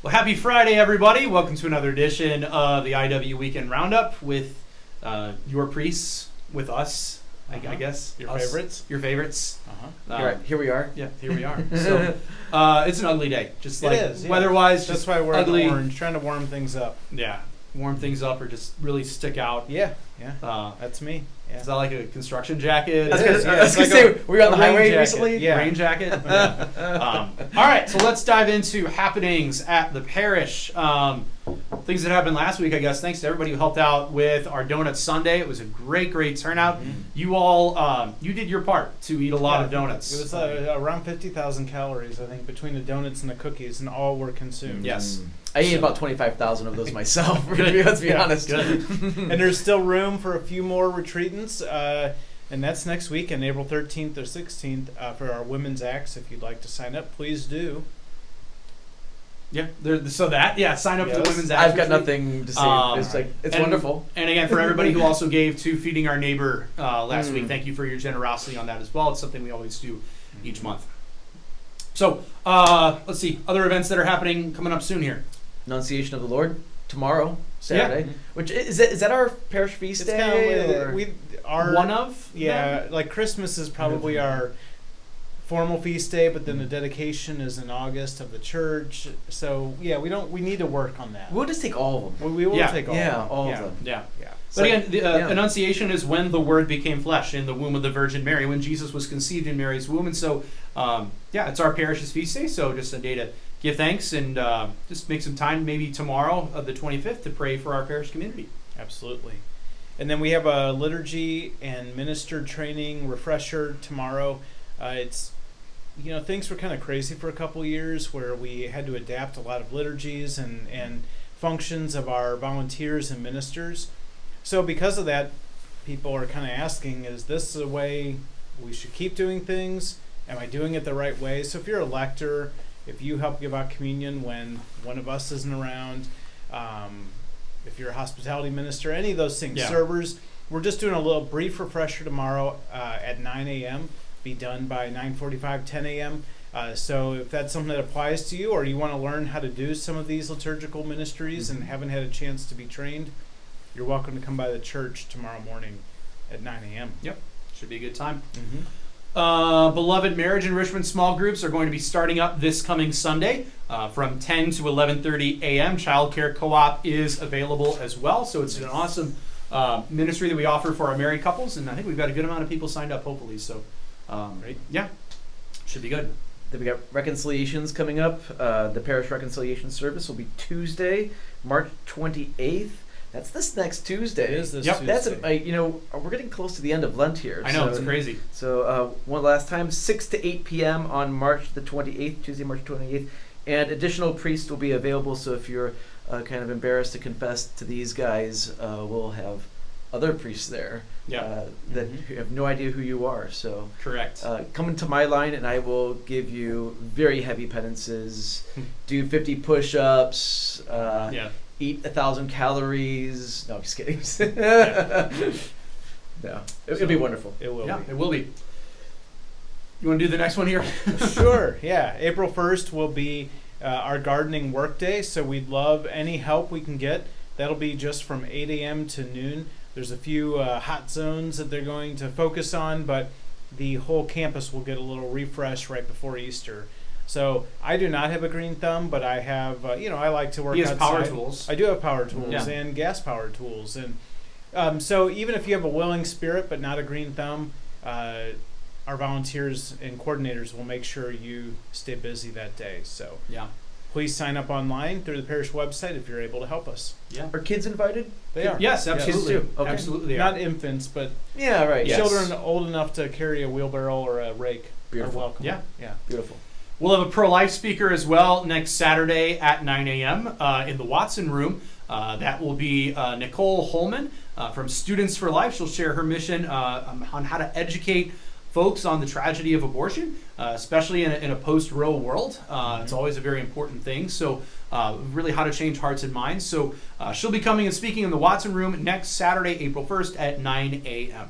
Well, happy Friday, everybody. Welcome to another edition of the IW Weekend Roundup with your priests, with us, I guess. Your us, favorites. Your favorites. Here we are. Yeah, here we are. So it's an ugly day. Just like it is, yeah. weather-wise, That's just why we're ugly. in orange, trying to warm things up. Yeah, warm things up or just really stick out. Yeah, That's me. Yeah. Is that like a construction jacket? I was gonna say, were you on the highway recently? Yeah. Rain jacket? Yeah. All right, so let's dive into happenings at the parish. Things that happened last week, I guess. Thanks to everybody who helped out with our Donut Sunday. It was a great turnout. Mm-hmm. You all, you did your part to eat a lot of donuts. It was around 50,000 calories, I think, between the donuts and the cookies, and all were consumed. Yes. I ate about 25,000 of those myself, Good. let's be honest. Good. And there's still room for a few more retreatants, and that's next weekend, April 13th or 16th, for our Women's Acts. If you'd like to sign up, please do. Yeah, sign up for the Yes. Women's Acts. I've got nothing to say. It's wonderful. And again, for everybody who also gave to Feeding Our Neighbor last week, thank you for your generosity on that as well. It's something we always do each month. So, let's see, other events that are happening coming up soon here. Annunciation of the Lord tomorrow, Saturday. Yeah. Which is that our parish feast It's day? kind of One of them? like Christmas is probably our formal feast day, but then the dedication is in August of the church. So we need to work on that. We'll just take all of them. We will take all of them. All of them. Yeah. Yeah. But again, the Annunciation is when the Word became flesh in the womb of the Virgin Mary, when Jesus was conceived in Mary's womb. And so, it's our parish's feast day, so just a day to give thanks and just make some time, maybe tomorrow, the 25th, to pray for our parish community. Absolutely. And then we have a liturgy and minister training refresher tomorrow. Things were kind of crazy for a couple years where we had to adapt a lot of liturgies and functions of our volunteers and ministers. So because of that, people are kind of asking, is this the way we should keep doing things? Am I doing it the right way? So if you're a lector, if you help give out communion when one of us isn't around, if you're a hospitality minister, any of those things, servers, we're just doing a little brief refresher tomorrow at 9 a.m., be done by 9:45, 10 a.m. So if that's something that applies to you, or you want to learn how to do some of these liturgical ministries and haven't had a chance to be trained, you're welcome to come by the church tomorrow morning at 9 a.m. Yep, should be a good time. Mm-hmm. Beloved Marriage Enrichment small groups are going to be starting up this coming Sunday from 10 to 11:30 a.m. Childcare co-op is available as well, so it's an awesome ministry that we offer for our married couples, and I think we've got a good amount of people signed up, hopefully. So, should be good. Then we got reconciliations coming up. The parish reconciliation service will be Tuesday, March 28th. That's this next Tuesday. It is this Tuesday. That's we're getting close to the end of Lent here. I know, it's crazy. So one last time, 6 to 8 p.m. on March the 28th, Tuesday, March 28th. And additional priests will be available, so if you're kind of embarrassed to confess to these guys, we'll have other priests there that have no idea who you are. So correct. Come into my line and I will give you very heavy penances, do 50 push-ups, eat 1,000 calories. No, I'm just kidding. No, it'll be wonderful. It will be. It will be. You want to do the next one here? Sure, yeah. April 1st will be our gardening work day, so we'd love any help we can get. That'll be just from 8 a.m. to noon. There's a few hot zones that they're going to focus on, but the whole campus will get a little refresh right before Easter. So I do not have a green thumb, but I have, I like to work outside. He has power tools. I do have power tools and gas power tools. And so even if you have a willing spirit but not a green thumb, our volunteers and coordinators will make sure you stay busy that day. So please sign up online through the parish website if you're able to help us. Yeah. Are kids invited? They are. Yes, absolutely. Kids too. Okay. Absolutely they are. Not infants, but Yes. children old enough to carry a wheelbarrow or a rake Beautiful. are welcome. Yeah. Beautiful. We'll have a ProLife Speaker as well next Saturday at 9 a.m. In the Watson Room. That will be Nicole Holman from Students for Life. She'll share her mission on how to educate folks on the tragedy of abortion, especially in a post-Roe world. It's always a very important thing. So really how to change hearts and minds. So she'll be coming and speaking in the Watson Room next Saturday, April 1st at 9 a.m.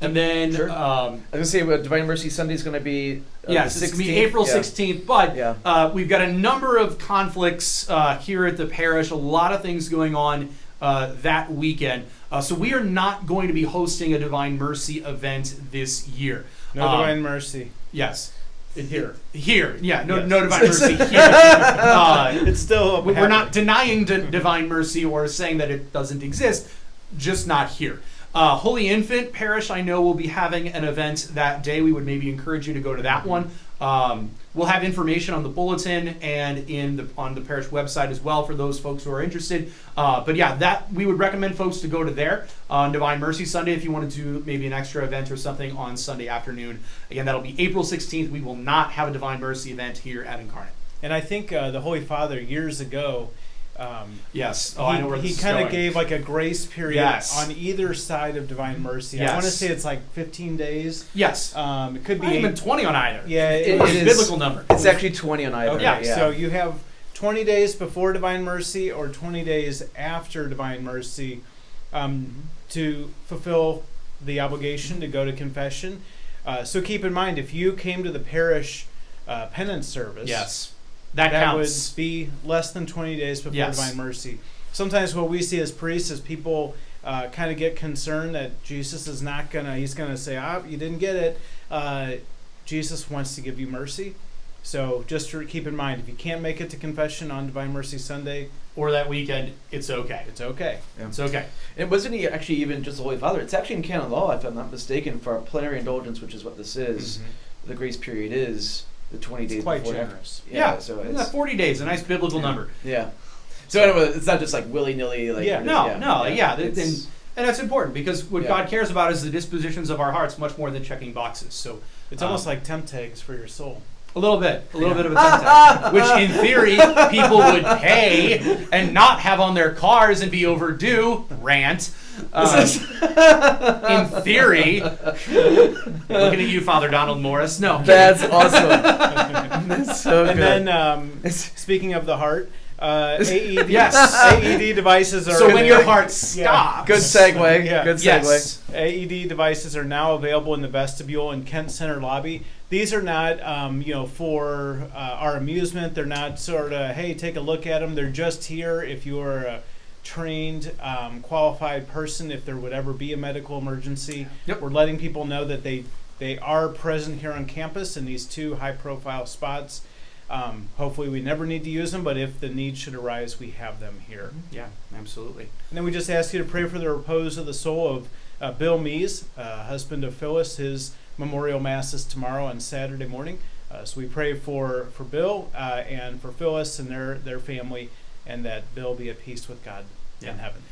And then, Sure. I was going to say, Divine Mercy Sunday is going to be yes, the 16th. it's going to be April 16th, but Yeah. we've got a number of conflicts here at the parish, a lot of things going on that weekend. So we are not going to be hosting a Divine Mercy event this year. No Divine Mercy. Yes. Here. Here, yeah, no, Yes. no Divine Mercy here. It's still We're not denying Divine Mercy or saying that it doesn't exist, just not here. Holy Infant Parish, I know, will be having an event that day. We would maybe encourage you to go to that one. We'll have information on the bulletin and on the parish website as well for those folks who are interested. But yeah, that we would recommend folks to go to there on Divine Mercy Sunday if you want to do maybe an extra event or something on Sunday afternoon. Again, that'll be April 16th. We will not have a Divine Mercy event here at Incarnate. And I think the Holy Father years ago, yes. Oh, I know where this he is kind of going. gave like a grace period Yes. on either side of Divine Mercy. Yes. I want to say it's like 15 days. Yes. It could be Not even 8. 20 on either. Yeah, It It's a is- biblical number. It's actually 20 on either. Okay, Yeah. so you have 20 days before Divine Mercy or 20 days after Divine Mercy to fulfill the obligation to go to confession. So keep in mind, if you came to the parish penance service, Yes. That that counts. would be less than 20 days before Yes. Divine Mercy. Sometimes what we see as priests is people kind of get concerned that Jesus is not he's gonna say, you didn't get it. Jesus wants to give you mercy. So just to keep in mind, if you can't make it to confession on Divine Mercy Sunday, Or that weekend, it's okay. it's okay. It's okay. It wasn't he actually even just the Holy Father. It's actually in canon law, if I'm not mistaken, for plenary indulgence, which is what this is. The grace period is the 20 days It's quite before. generous. Yeah. So Yeah, it's 40 days, a nice biblical number. yeah. So anyway, it's not just like willy nilly. Like Yeah. It's- And that's important because what Yeah. God cares about is the dispositions of our hearts much more than checking boxes. So It's almost like temp tags for your soul. a little bit of a temp tag, which in theory people would pay and not have on their cars and be overdue. Rant. In theory, looking at you, Father Donald Morris. No, That's awesome. That's so And good. then, speaking of the heart, AED, Yes. AED devices are so when your available- heart stops. Good segue. Yeah. Good segue. Yes. AED devices are now available in the vestibule and Kent Center lobby. These are not, for our amusement. They're not sort of, hey, take a look at them. They're just here if you are a trained, qualified person. If there would ever be a medical emergency, Yep. we're letting people know that they are present here on campus in these 2 high-profile spots. Hopefully, we never need to use them, but if the need should arise, we have them here. Yeah, absolutely. And then we just ask you to pray for the repose of the soul of Bill Mees, husband of Phyllis. His memorial mass is tomorrow on Saturday morning. So we pray for Bill and for Phyllis and their family, and that Bill be at peace with God in heaven.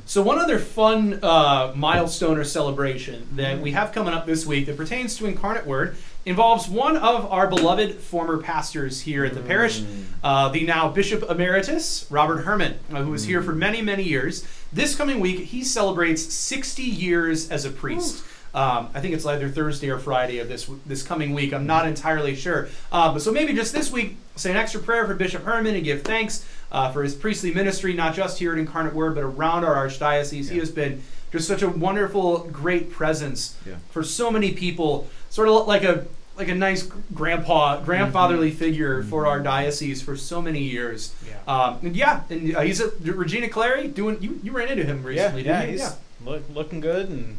So one other fun milestone celebration that we have coming up this week that pertains to Incarnate Word involves one of our beloved former pastors here at the parish, the now Bishop Emeritus, Robert Herman, who was here for many, many years. This coming week, he celebrates 60 years as a priest. I think it's either Thursday or Friday of this coming week. I'm not entirely sure. But so maybe just this week, say an extra prayer for Bishop Herman and give thanks for his priestly ministry, not just here at Incarnate Word, but around our archdiocese. He has been just such a wonderful, great presence for so many people. Sort of like a nice grandfatherly figure for our diocese for so many years. He's at Regina Clary. You ran into him recently, didn't you? He's looking good and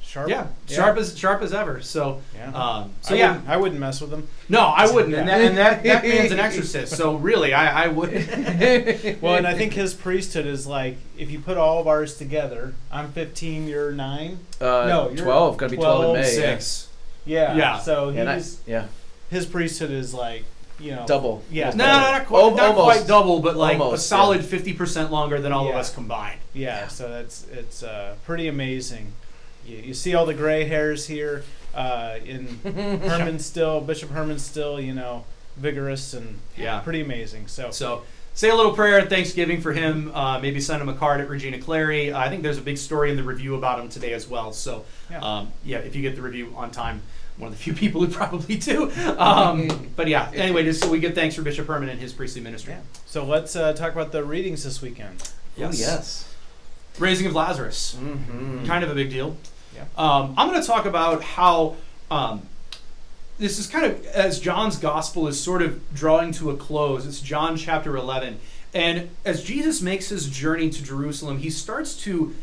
sharp. Sharp as ever. So, I wouldn't mess with him. No, I wouldn't. Yeah. And that man's an exorcist. So really, I wouldn't. Well, and I think his priesthood is like, if you put all of ours together, I'm 15, you're 9. No, you're 12. Gonna be 12 in May. 6. Yeah. So Yeah. his priesthood is like, Double. Yeah. No, not quite, not Almost. quite double, but like Almost, a solid 50% longer than all of us combined. Yeah. So it's pretty amazing. You see all the gray hairs here. In Bishop Herman's still, vigorous and pretty amazing. So say a little prayer at Thanksgiving for him. Maybe send him a card at Regina Clary. I think there's a big story in the review about him today as well. So if you get the review on time, one of the few people who probably do. Anyway, just so we give thanks for Bishop Herman and his priestly ministry. yeah. So let's talk about the readings this weekend. Yes. Raising of Lazarus. Mm-hmm. Kind of a big deal. Yeah. I'm going to talk about how this is kind of, as John's gospel is sort of drawing to a close. It's John chapter 11. And as Jesus makes his journey to Jerusalem, he starts to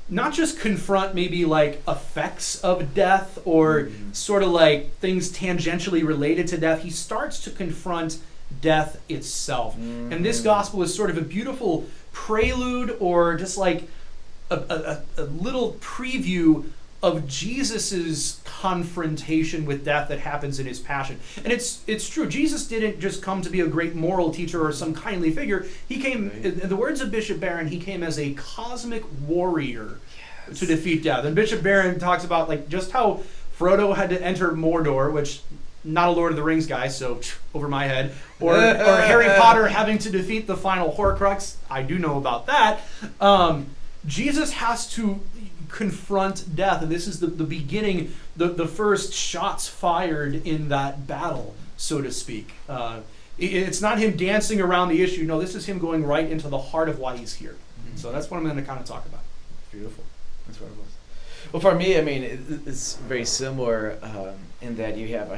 not just confront maybe like effects of death or sort of like things tangentially related to death. He starts to confront death itself. And this gospel is sort of a beautiful prelude, or just like a little preview of Jesus's confrontation with death that happens in his passion. And it's true. Jesus didn't just come to be a great moral teacher or some kindly figure. He came, in the words of Bishop Barron, he came as a cosmic warrior to defeat death. And Bishop Barron talks about like just how Frodo had to enter Mordor, which not a Lord of the Rings guy, so over my head, or Harry Potter having to defeat the final Horcrux. I do know about that. Jesus has to confront death, and this is the beginning, the first shots fired in that battle, so to speak. It's not him dancing around the issue. No, this is him going right into the heart of why he's here. So that's what I'm going to kind of talk about. Beautiful. That's what it was. Well, for me, I mean, it's very similar in that you have,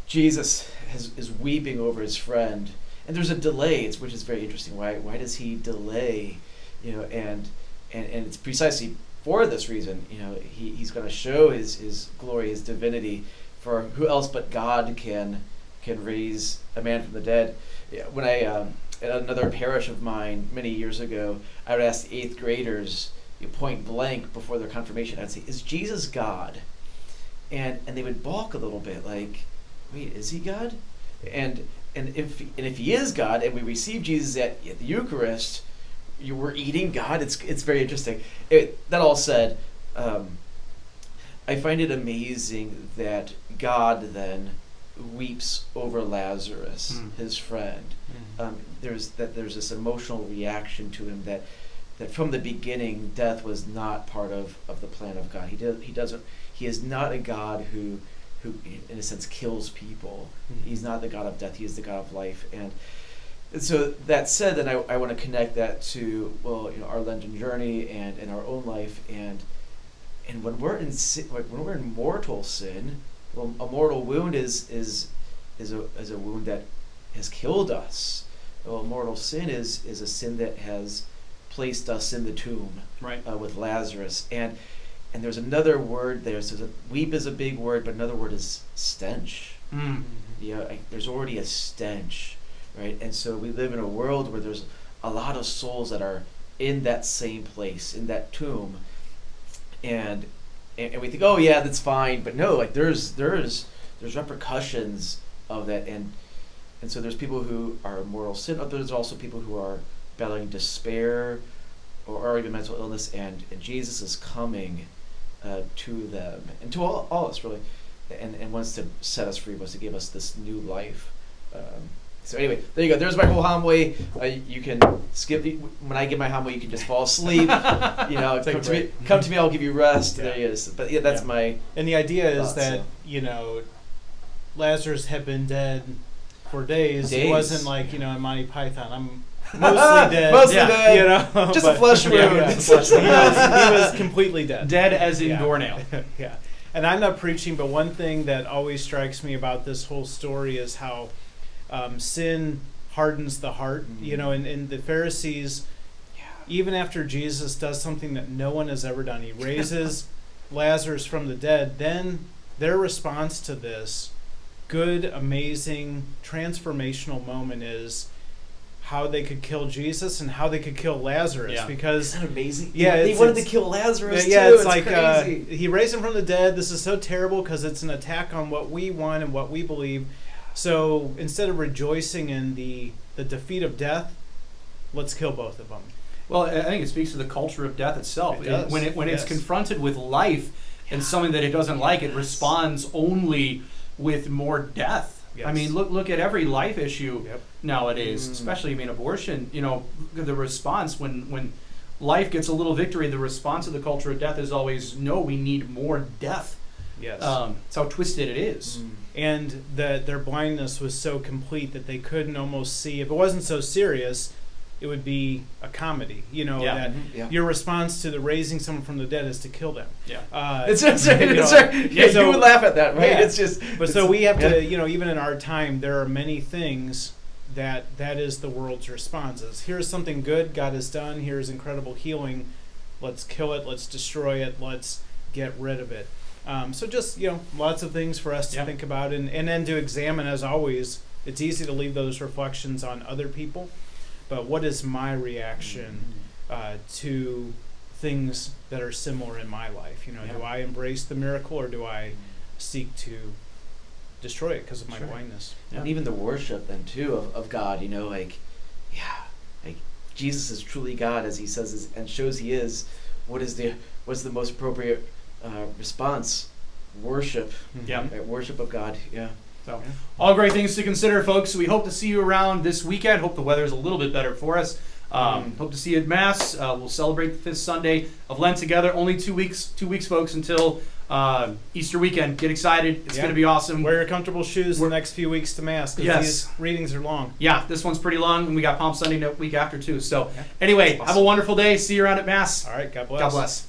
Jesus is weeping over his friend, and there's a delay, which is very interesting. Why does he delay? And it's precisely for this reason. He's going to show his glory, his divinity, for who else but God can raise a man from the dead. When I at another parish of mine many years ago, I would ask the 8th graders point blank before their confirmation, I'd say, "Is Jesus God?" And they would balk a little bit, like, "Wait, is he God?" And if he is God, and we receive Jesus at the Eucharist, we're eating God. It's very interesting. That all said, I find it amazing that God then weeps over Lazarus, his friend. There's this emotional reaction to him that from the beginning, death was not part of the plan of God. He is not a God who in a sense kills people. He's not the God of death. He is the God of life. And so that said, then I want to connect that to our Lenten journey and in our own life, and when we're in sin, when we're in mortal sin, well, a mortal wound is a wound that has killed us. Well, mortal sin is a sin that has placed us in the tomb, right? With Lazarus, and there's another word there. So weep is a big word, but another word is stench. There's already a stench. Right, and so we live in a world where there's a lot of souls that are in that same place, in that tomb, and we think, oh yeah, that's fine, but no, like there's repercussions of that, and so there's people who are in mortal sin, but there's also people who are battling despair or even mental illness, and Jesus is coming to them and to all us really, and wants to set us free, wants to give us this new life. So anyway, there you go. There's my whole homily. You can skip when I give my homily. You can just fall asleep. Come to me. I'll give you rest. Yeah. There he is. But yeah, that's my. And the idea is that Lazarus had been dead for days. It wasn't like in Monty Python. I'm mostly dead. Dead. Just a flesh wound. He was completely dead. Dead as in doornail. Yeah. And I'm not preaching, but one thing that always strikes me about this whole story is how sin hardens the heart. And the Pharisees, even after Jesus does something that no one has ever done, he raises Lazarus from the dead, then their response to this good, amazing, transformational moment is how they could kill Jesus and how they could kill Lazarus. Because isn't that amazing? Yeah, they wanted to kill Lazarus too. Yeah, it's like crazy. He raised him from the dead. This is so terrible because it's an attack on what we want and what we believe. So instead of rejoicing in the defeat of death, let's kill both of them. Well, I think it speaks to the culture of death itself. When it's confronted with life and something that it doesn't like, it responds only with more death. Yes. I mean, look at every life issue nowadays, especially abortion. The response when life gets a little victory, the response of the culture of death is always, no, we need more death. Yes, it's how twisted it is. And their blindness was so complete that they couldn't almost see. If it wasn't so serious, it would be a comedy. You know, Yeah. that Yeah. your response to the raising someone from the dead is to kill them. Yeah. It's right. you It's know, right. Yeah, so- you would laugh at that, right? Yeah. It's just. But it's- so we have yeah. to, you know, even in our time, there are many things that is the world's responses. Here's something good God has done. Here's incredible healing. Let's kill it. Let's destroy it. Let's get rid of it. So just, you know, lots of things for us to Yeah. think about and then to examine, as always. It's easy to leave those reflections on other people, but what is my reaction to things that are similar in my life? You know, do Yeah. I embrace the miracle or do I seek to destroy it because of my Sure. blindness? Yeah. And even the worship then too of God, you know, like, yeah, like Jesus is truly God as he says and shows he is. What's the most appropriate response? Worship. Yeah. Right? Worship of God. Yeah. So, all great things to consider, folks. We hope to see you around this weekend. Hope the weather is a little bit better for us. Hope to see you at Mass. We'll celebrate the 5th Sunday of Lent together. Only 2 weeks, folks, until Easter weekend. Get excited. It's Yeah. going to be awesome. Wear your comfortable shoes the next few weeks to Mass because Yes. these readings are long. Yeah, this one's pretty long, and we got Palm Sunday the week after, too. So, Yeah. anyway, Awesome. have a wonderful day. See you around at Mass. All right, God bless. God bless.